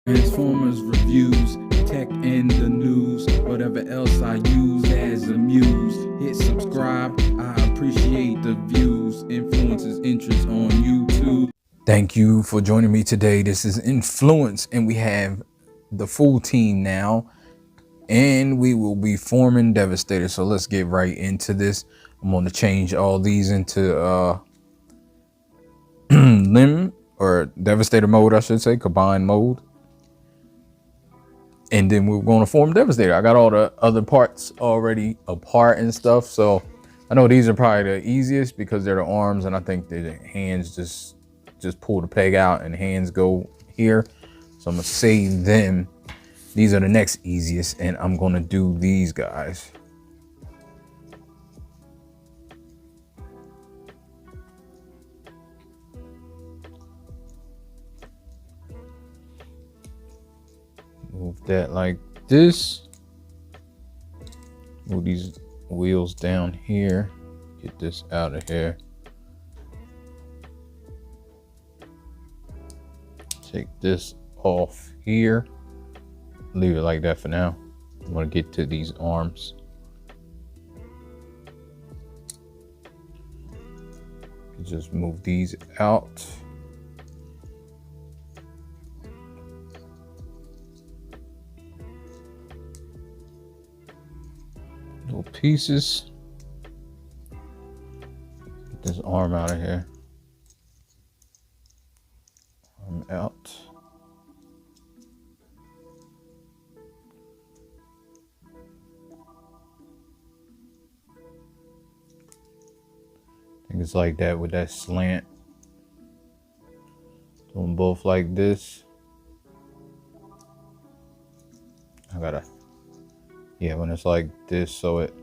Transformers reviews, tech and the news, whatever else I use as a muse. Hit subscribe, I appreciate the views. Influences interest on YouTube. Thank you for joining me today. This is Influence, and we have the full team now, and we will be forming Devastator. So let's get right into this. I'm going to change all these into Lim or Devastator mode, I should say, combined mode. And then we're going to form Devastator. I got all the other parts already apart and stuff. So I know these are probably the easiest because they're the arms, and I think the hands just pull the peg out and hands go here. So I'm gonna save them. These are the next easiest, and I'm gonna do these guys. Move that like this. Move these wheels down here. Get this out of here. Take this off here. Leave it like that for now. I'm gonna get to these arms. Just move these out. Little pieces. Get this arm out of here. Arm out. I think it's like that with that slant. Do them both like this. I gotta, yeah, when it's like this, so it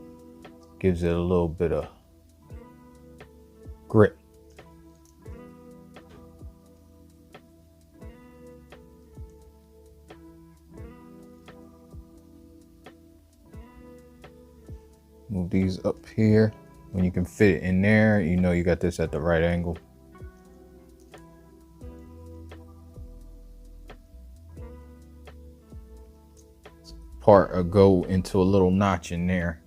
gives it a little bit of grip. Move these up here. When you can fit it in there, you know you got this at the right angle. Part will go into a little notch in there.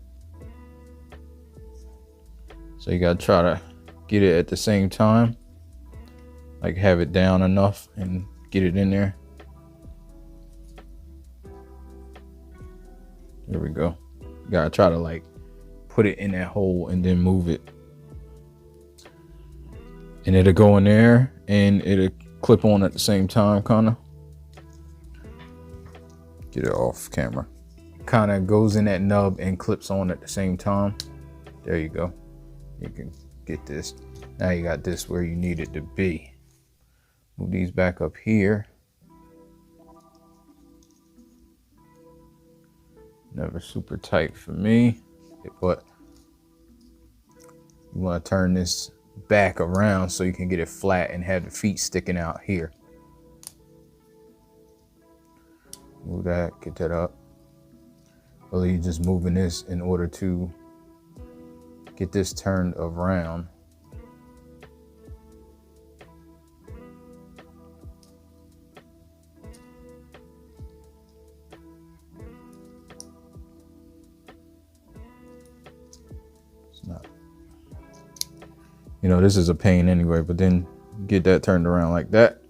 So you gotta try to get it at the same time. Like have it down enough and get it in there. There we go. You gotta try to like put it in that hole and then move it. And it'll go in there and it'll clip on at the same time, kinda. Get it off camera. Kinda goes in that nub and clips on at the same time. There you go. You can get this. Now you got this where you need it to be. Move these back up here. Never super tight for me, but you want to turn this back around so you can get it flat and have the feet sticking out here. Move that, get that up. Well, you're just moving this in order to get this turned around. It's not, you know, this is a pain anyway, but then get that turned around like that.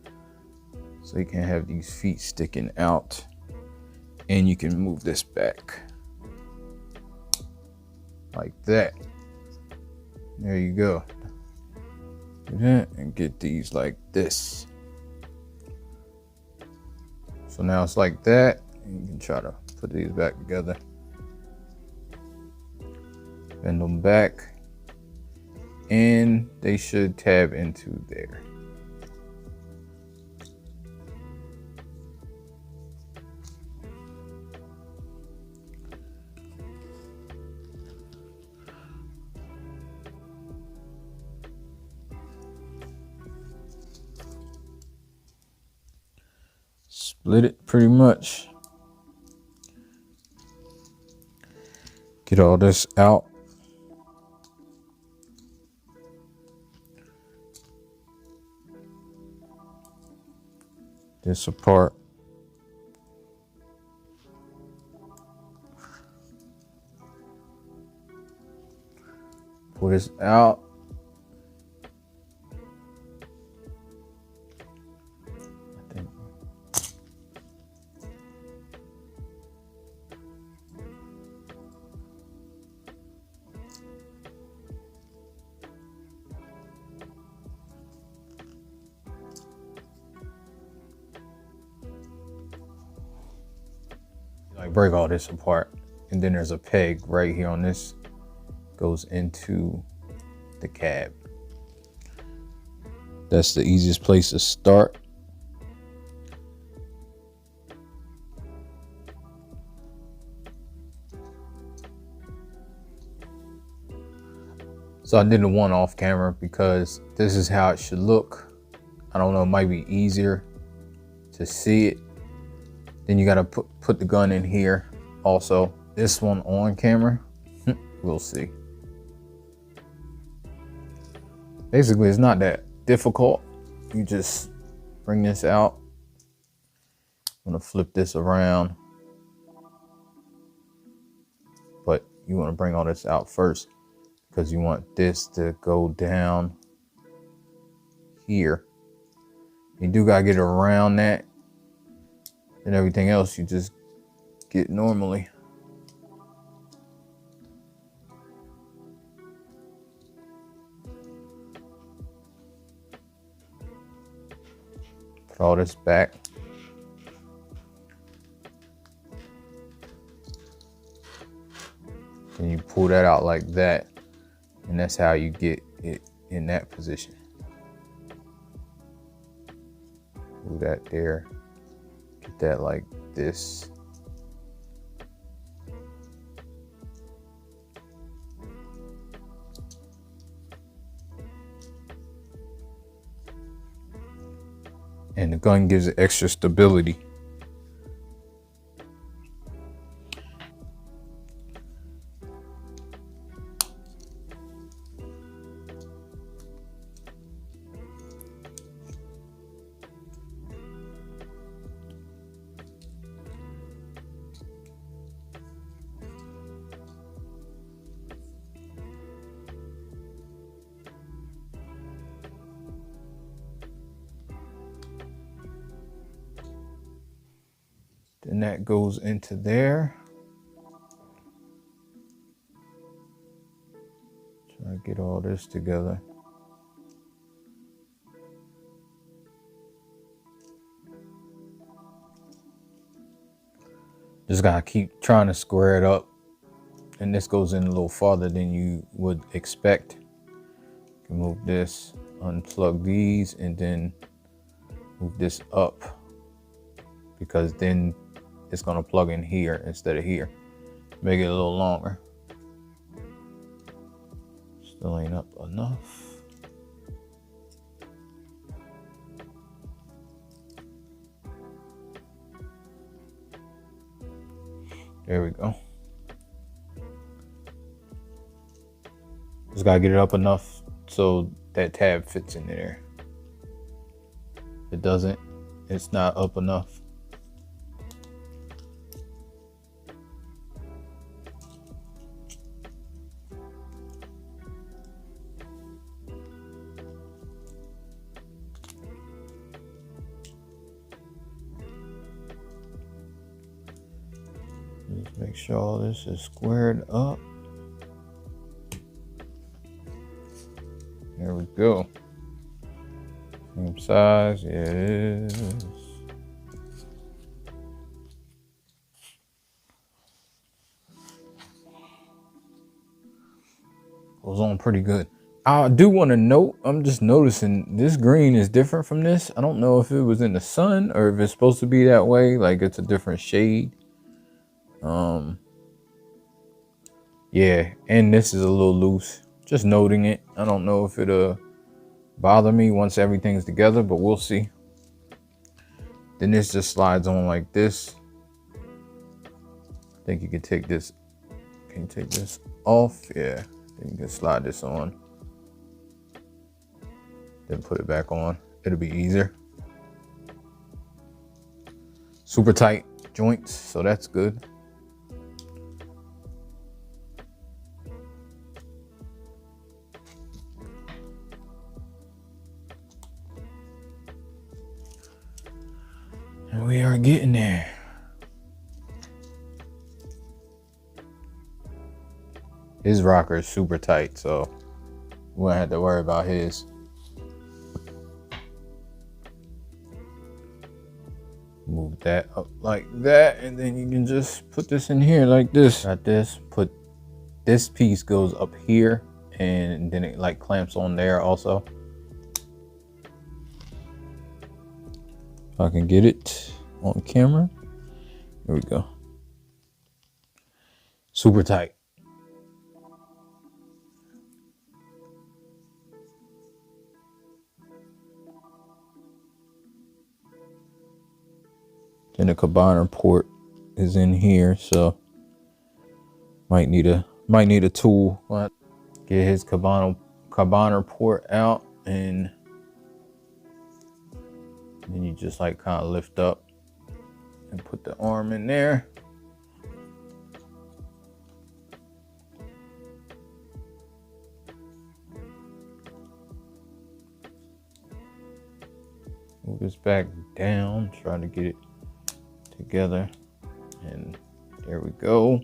So you can have these feet sticking out, and you can move this back like that. There you go. Do that and get these like this. So now it's like that, and you can try to put these back together. Bend them back, and they should tab into there. Split it pretty much. Get all this out. This apart. pull this out. I think. Like break all this apart, and then there's a peg right here on this, goes into the cab. That's the easiest place to start. So I did the one off camera because this is how it should look. I don't know, it might be easier to see it. Then you gotta put the gun in here. Also, this one on camera, we'll see. Basically, it's not that difficult. You just bring this out. I'm gonna flip this around, but you wanna bring all this out first because you want this to go down here. You do gotta get around that, and everything else you just get normally. Put all this back. And you pull that out like that, and that's how you get it in that position. Move that there. Get that like this. And the gun gives it extra stability. Then that goes into there. Try to get all this together. Just gotta keep trying to square it up. And this goes in a little farther than you would expect. You can move this, unplug these, and then move this up, because then it's gonna plug in here instead of here. Make it a little longer. Still ain't up enough. There we go. Just gotta get it up enough so that tab fits in there. If it doesn't, it's not up enough. Just make sure all this is squared up. There we go. Same size, yeah, it is. Goes on pretty good. I do want to note, I'm just noticing this green is different from this. I don't know if it was in the sun or if it's supposed to be that way, like it's a different shade. Yeah, and this is a little loose. Just noting it. I don't know if it'll bother me once everything's together, but we'll see. Then this just slides on like this. I think you can take this. Can you take this off? Yeah. Then you can slide this on. Then put it back on. It'll be easier. Super tight joints, so that's good. We are getting there. His rocker is super tight, so we won't have to worry about his. Move that up like that, and then you can just put this in here like this. Got this, put this piece goes up here, and then it like clamps on there also. If I can get it on camera. There we go. Super tight. Then the combiner port is in here, so might need a tool. Get his combiner port out, and then you just like kind of lift up and put the arm in there. Move this back down, try to get it together, and there we go.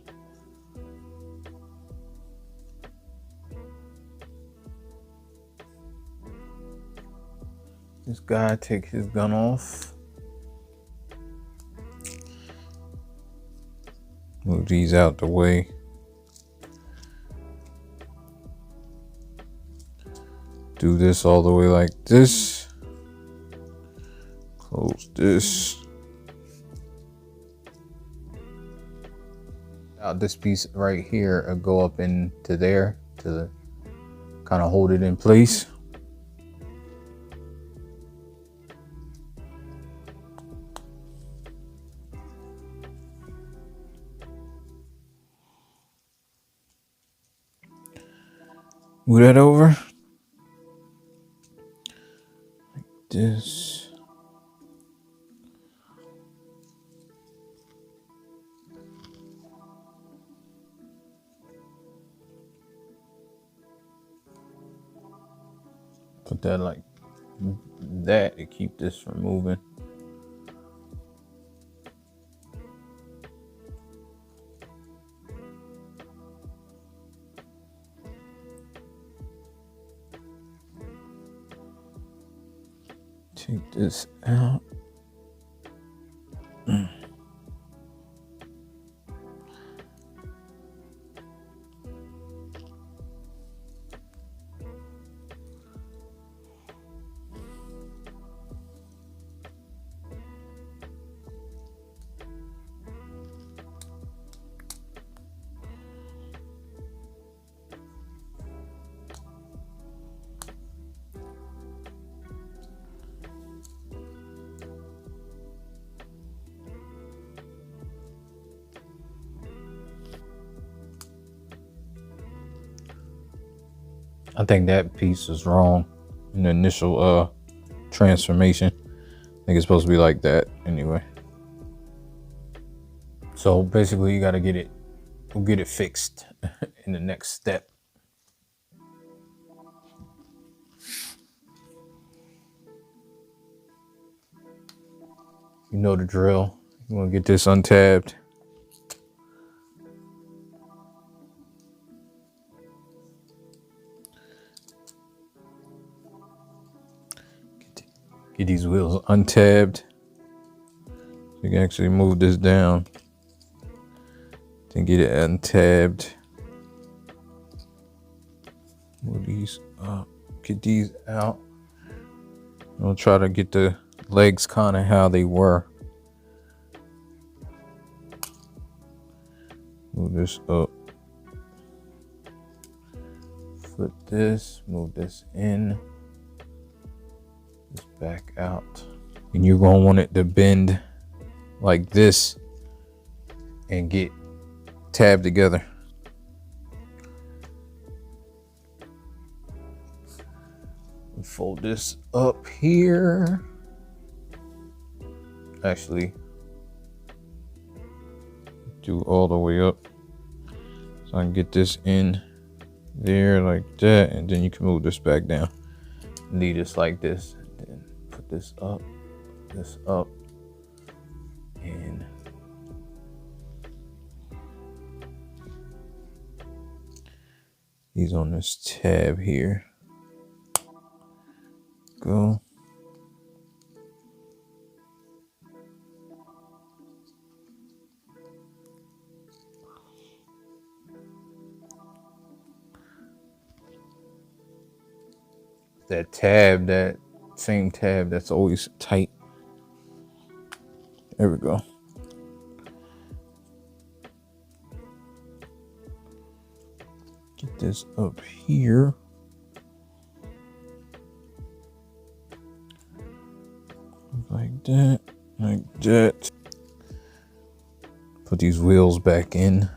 This guy take his gun off. Move these out the way. Do this all the way like this. Close this. Now this piece right here will go up into there to kind of hold it in place. Move that over like this. Put that like that to keep this from moving. Take this out. I think that piece is wrong in the initial transformation. I think it's supposed to be like that anyway. So basically you gotta we'll get it fixed in the next step. You know the drill. You wanna get this untabbed. Get these wheels untabbed. You can actually move this down. Then get it untabbed. Move these up. Get these out. I'll try to get the legs kind of how they were. Move this up. Flip this. Move this in. This back out. And you're going to want it to bend like this and get tabbed together. Fold this up here. Actually, do all the way up so I can get this in there like that, and then you can move this back down. Leave this like this, then put this up, these on this tab here. Go. That tab, that same tab that's always tight. There we go. Get this up here. Like that, like that. Put these wheels back in.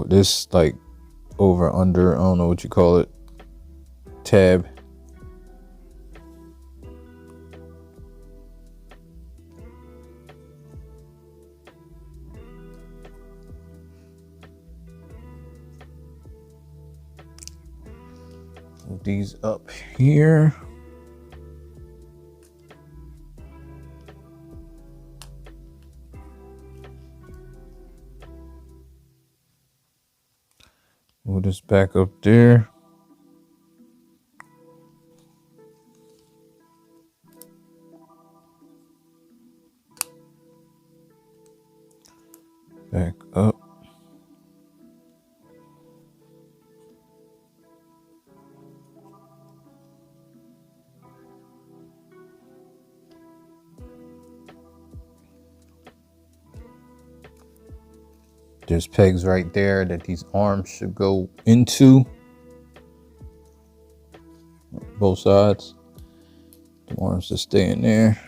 This like over under, I don't know what you call it, tab. Move these up here. Move this back up there. Back up. There's pegs right there that these arms should go into. Both sides. The arms just stay in there.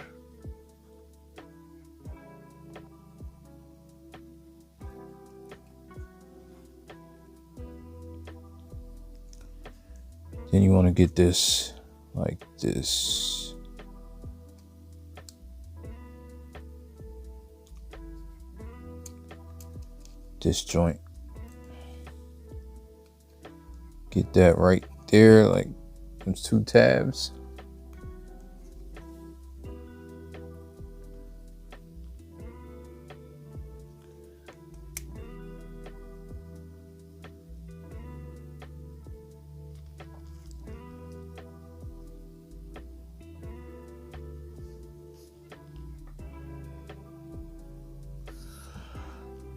Then you want to get this like this. This joint. Get that right there, like those two tabs.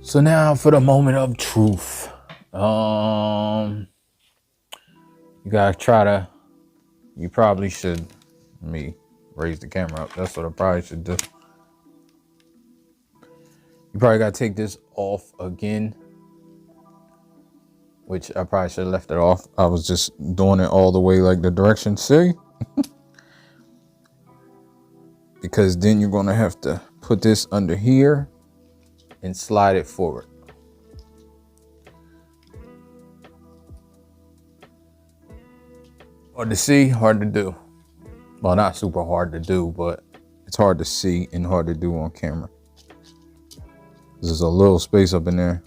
So now for the moment of truth. You gotta try to, you probably should, let me raise the camera up. That's what I probably should do. You probably gotta take this off again, which I probably should have left it off. I was just doing it all the way like the directions say. Because then you're gonna have to put this under here and slide it forward. Hard to see, hard to do. Well, not super hard to do, but it's hard to see and hard to do on camera. There's a little space up in there.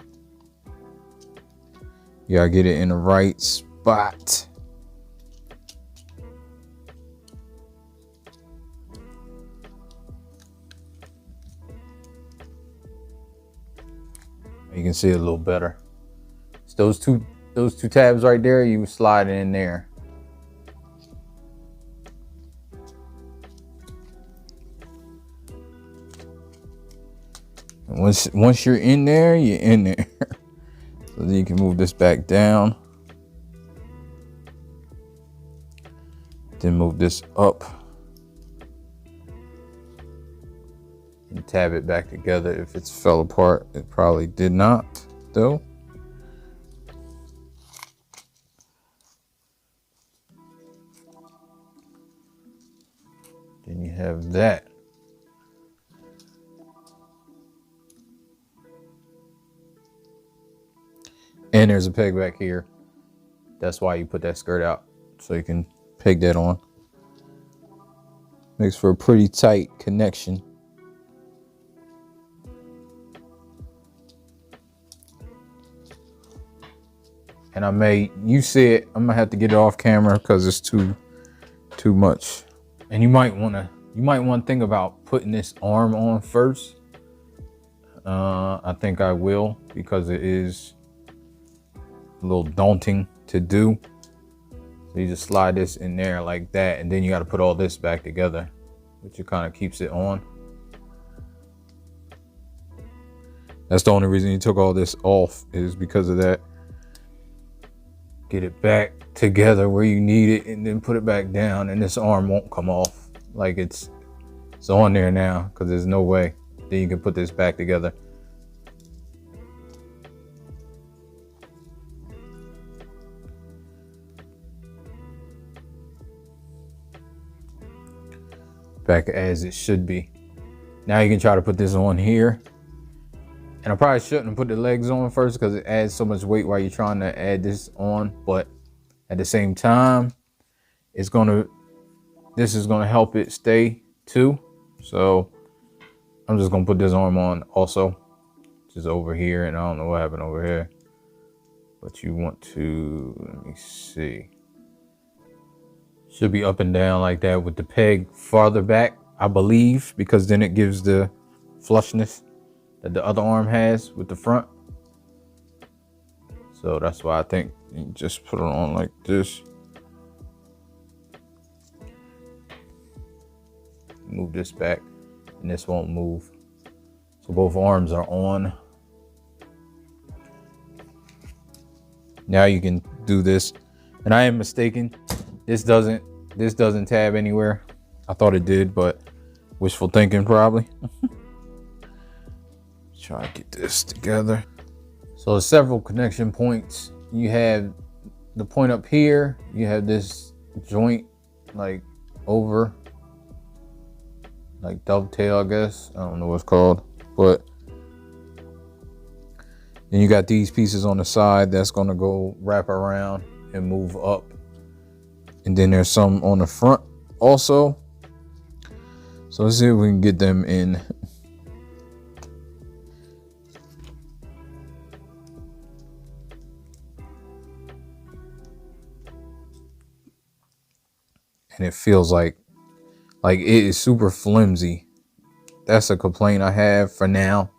You gotta get it in the right spot. You can see it a little better. It's those two tabs right there, you slide it in there. And once you're in there, you're in there. So then you can move this back down. Then move this up. And tab it back together. If it's fell apart, it probably did not, though. Then you have that. And there's a peg back here. That's why you put that skirt out, so you can peg that on. Makes for a pretty tight connection. and you see it, I'm gonna have to get it off camera because it's too much. And you might want to think about putting this arm on first. I think I will, because it is a little daunting to do. So you just slide this in there like that, and then you got to put all this back together, which kind of keeps it on. That's the only reason you took all this off, is because of that. Get it back together where you need it, and then put it back down, and this arm won't come off. Like it's on there now, because there's no way. Then you can put this back together. Back as it should be. Now you can try to put this on here. And I probably shouldn't have put the legs on first, because it adds so much weight while you're trying to add this on. But at the same time, this is gonna help it stay too. So I'm just gonna put this arm on also, just over here, and I don't know what happened over here. But you want to, let me see. Should be up and down like that with the peg farther back, I believe, because then it gives the flushness that the other arm has with the front. So that's why I think you just put it on like this. Move this back, and this won't move. So both arms are on. Now you can do this. And I am mistaken. This doesn't tab anywhere. I thought it did, but wishful thinking probably. Try to get this together. So there's several connection points. You have the point up here. You have this joint like over, like dovetail, I guess. I don't know what it's called, but then you got these pieces on the side that's gonna go wrap around and move up. And then there's some on the front also. So let's see if we can get them in. And it feels like it is super flimsy. That's a complaint I have for now.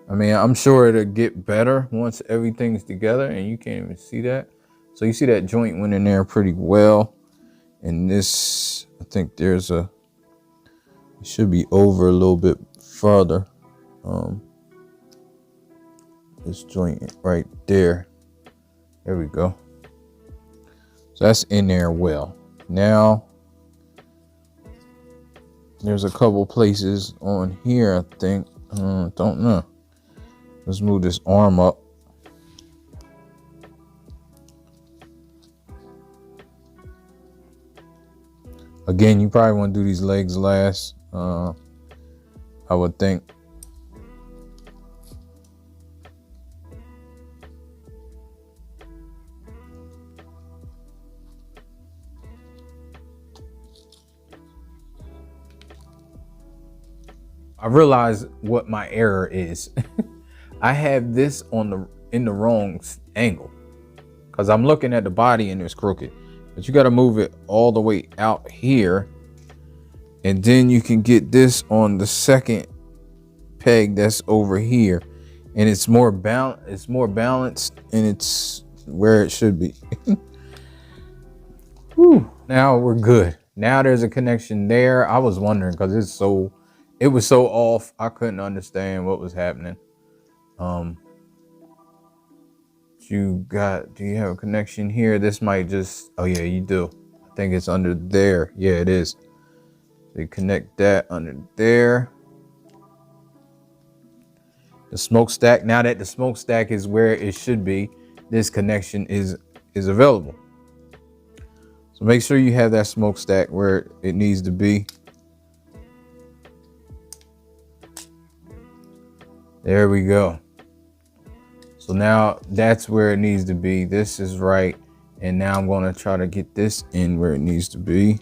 I mean, I'm sure it'll get better once everything's together, and you can't even see that. So you see that joint went in there pretty well. And this, I think it should be over a little bit further. This joint right there. There we go. So that's in there well. Now, there's a couple places on here, I think. Don't know. Let's move this arm up. Again, you probably want to do these legs last, I would think. I realize what my error is. I have this in the wrong angle, because I'm looking at the body and it's crooked. But you got to move it all the way out here, and then you can get this on the second peg that's over here, and it's more balanced, and it's where it should be. Whew. Now we're good. Now there's a connection there. I was wondering, because it was so off. I couldn't understand what was happening. Do you have a connection here? This might just, oh yeah, you do. I think it's under there. Yeah, it is. So you connect that under there. The smokestack, now that the smokestack is where it should be, this connection is available. So make sure you have that smokestack where it needs to be. There we go. So now that's where it needs to be. This is right. And now I'm going to try to get this in where it needs to be.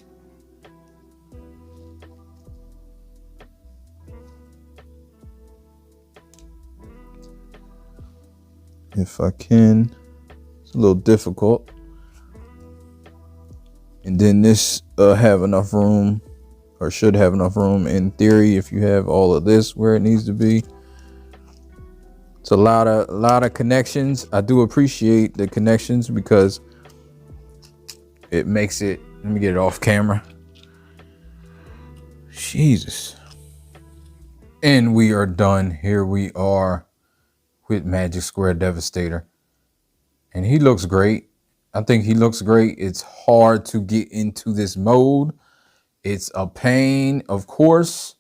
If I can. a little difficult. And then this have enough room, or should have enough room in theory, if you have all of this where it needs to be. It's a lot of connections. I do appreciate the connections because it makes it, let me get it off camera. Jesus. And we are done. Here we are with Magic Square Devastator. And he looks great. I think he looks great. It's hard to get into this mode. It's a pain, of course,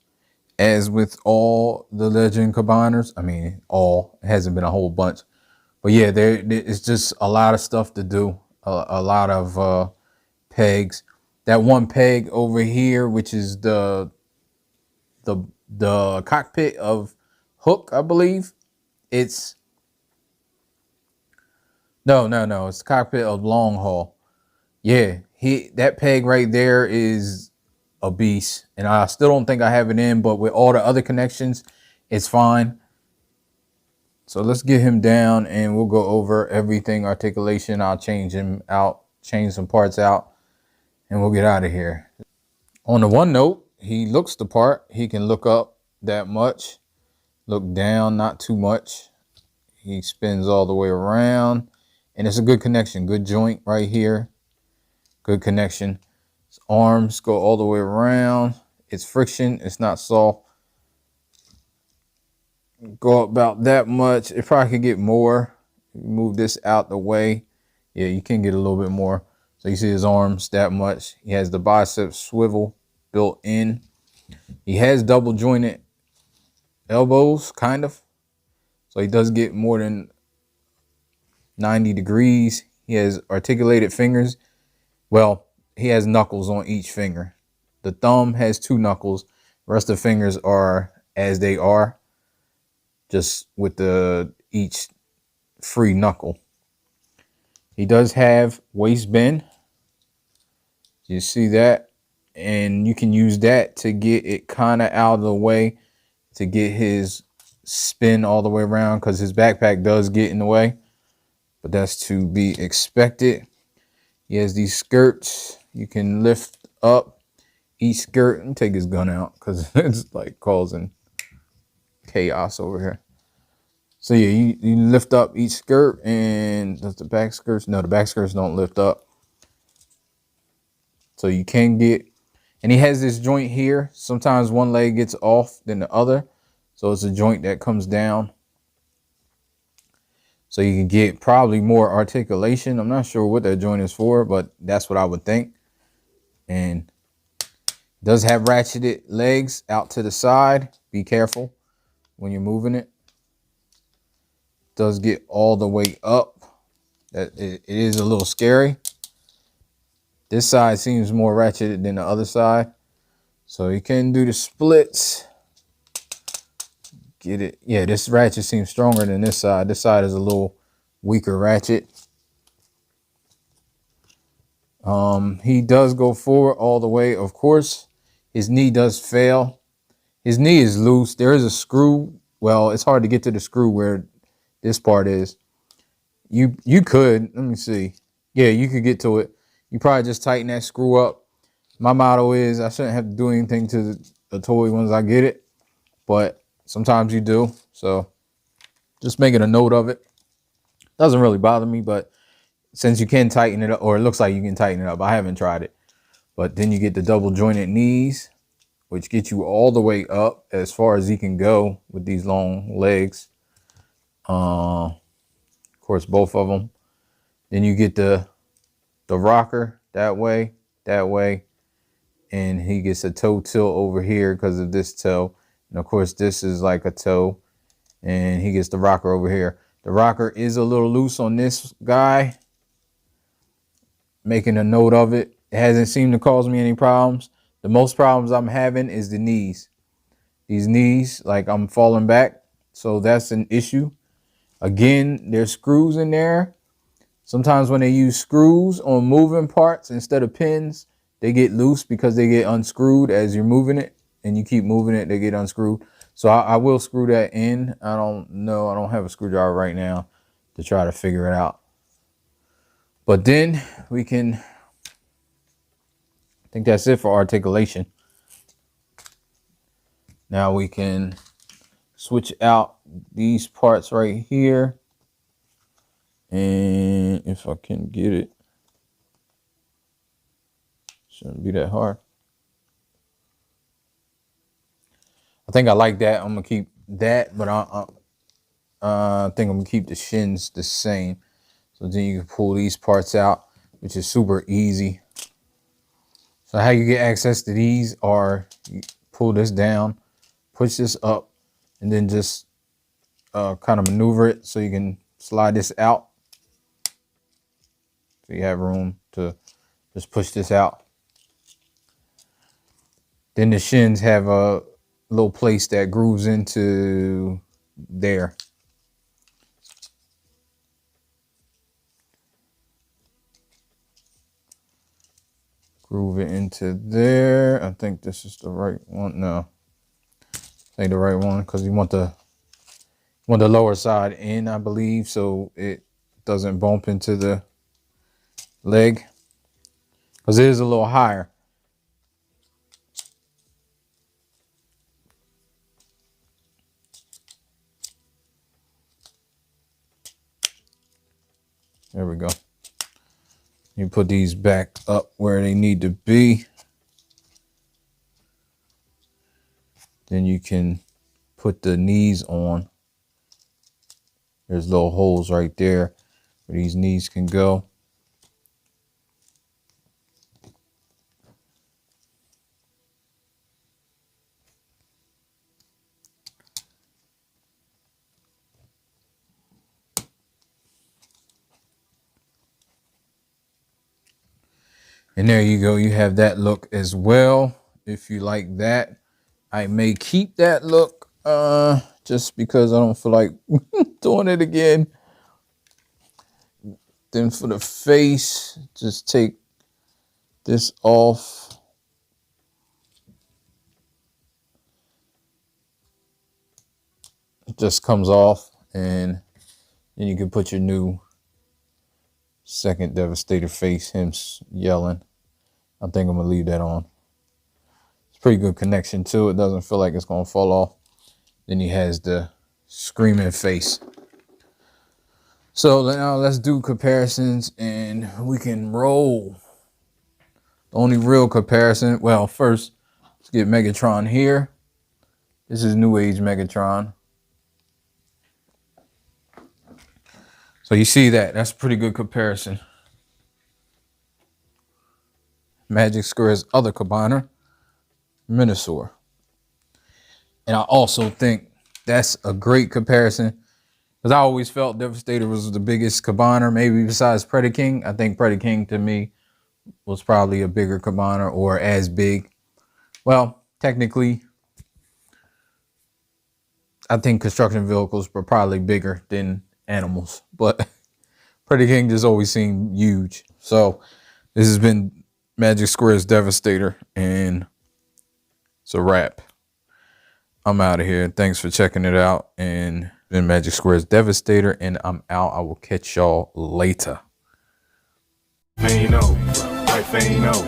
as with all the Legend combiners. I mean, all, it hasn't been a whole bunch. But yeah, it's just a lot of stuff to do. A lot of pegs. That one peg over here, which is the cockpit of Hook, I believe. It's no, it's the cockpit of Long Haul. Yeah, that peg right there is a beast, and I still don't think I have it in, but with all the other connections, it's fine. So let's get him down and we'll go over everything. Articulation, I'll change him out, change some parts out, and we'll get out of here. On the one note, he looks the part. He can look up that much, look down, not too much. He spins all the way around, and it's a good connection, good joint right here. Good connection. His arms go all the way around. It's friction, it's not soft. Go about that much. It probably could get more. Move this out the way. Yeah, you can get a little bit more. So you see his arms that much. He has the bicep swivel built in. He has double jointed elbows, kind of. So he does get more than 90 degrees. He has articulated fingers. Well, he has knuckles on each finger. The thumb has 2 knuckles. The rest of the fingers are as they are, just with each free knuckle. He does have waist bend. You see that? And you can use that to get it kind of out of the way, to get his spin all the way around, because his backpack does get in the way. But that's to be expected. He has these skirts. You can lift up each skirt. Let me take his gun out because it's like causing chaos over here. So yeah, you lift up each skirt, and does the back skirts? No, the back skirts don't lift up. So you can get, and he has this joint here. Sometimes one leg gets off than the other. So it's a joint that comes down. So you can get probably more articulation. I'm not sure what that joint is for, but that's what I would think. And does have ratcheted legs out to the side. Be careful when you're moving it. Does get all the way up. It is a little scary. This side seems more ratcheted than the other side. So you can do the splits. Get it. Yeah, this ratchet seems stronger than this side. This side is a little weaker ratchet. He does go forward all the way, of course. His knee does fail. His knee is loose. There is a screw. Well, it's hard to get to the screw where this part is. You could, let me see. Yeah, you could get to it. You probably just tighten that screw up. My motto is I shouldn't have to do anything to the toy once I get it, but sometimes you do. So just making a note of it. Doesn't really bother me, but since you can tighten it up, or it looks like you can tighten it up, I haven't tried it. But then you get the double jointed knees, which get you all the way up as far as you can go with these long legs. Of course, both of them. Then you get the rocker that way, and he gets a toe tilt over here because of this toe. And of course, this is like a toe, and he gets the rocker over here. The rocker is a little loose on this guy. Making a note of it. It hasn't seemed to cause me any problems. The most problems I'm having is the knees. These knees, like I'm falling back. So that's an issue. Again, there's screws in there. Sometimes when they use screws on moving parts instead of pins, they get loose because they get unscrewed as you're moving it, and you keep moving it, they get unscrewed. So I will screw that in. I don't know. I don't have a screwdriver right now to try to figure it out. But then we can, I think that's it for articulation. Now we can switch out these parts right here. And if I can get it, shouldn't be that hard. I think I like that. I'm gonna keep that, but I think I'm gonna keep the shins the same. So then you can pull these parts out, which is super easy. So how you get access to these are you pull this down, push this up, and then just kind of maneuver it so you can slide this out. So you have room to just push this out. Then the shins have a little place that grooves into there. Groove it into there. I think this is the right one. No, this ain't the right one because you want the lower side in, I believe, so it doesn't bump into the leg because it is a little higher. There we go. You put these back up where they need to be. Then you can put the knees on. There's little holes right there where these knees can go. And there you go. You have that look as well. If you like that, I may keep that look just because I don't feel like doing it again. Then for the face, just take this off. It just comes off, and then you can put your new second Devastator face, him yelling. I think I'm gonna leave that on. It's pretty good connection too. It doesn't feel like it's gonna fall off. Then he has the screaming face. So now let's do comparisons and we can roll. The only real comparison, well, first let's get Megatron here. This is New Age Megatron. So you see that's a pretty good comparison. Magic Square's other combiner, Minosaur. And I also think that's a great comparison because I always felt Devastator was the biggest combiner, maybe besides Predaking. I think Predaking to me was probably a bigger combiner or as big. Well, technically, I think construction vehicles were probably bigger than animals, but Predaking just always seemed huge. So this has been Magic Square's Devastator, and it's a wrap. I'm out of here. Thanks for checking it out. And been Magic Square's Devastator, and I'm out. I will catch y'all later. Ain't over, life ain't over,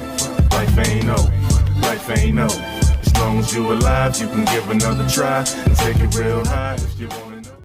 life ain't over, life ain't over. As long as you're alive, you can give another try and take it real high if you want it.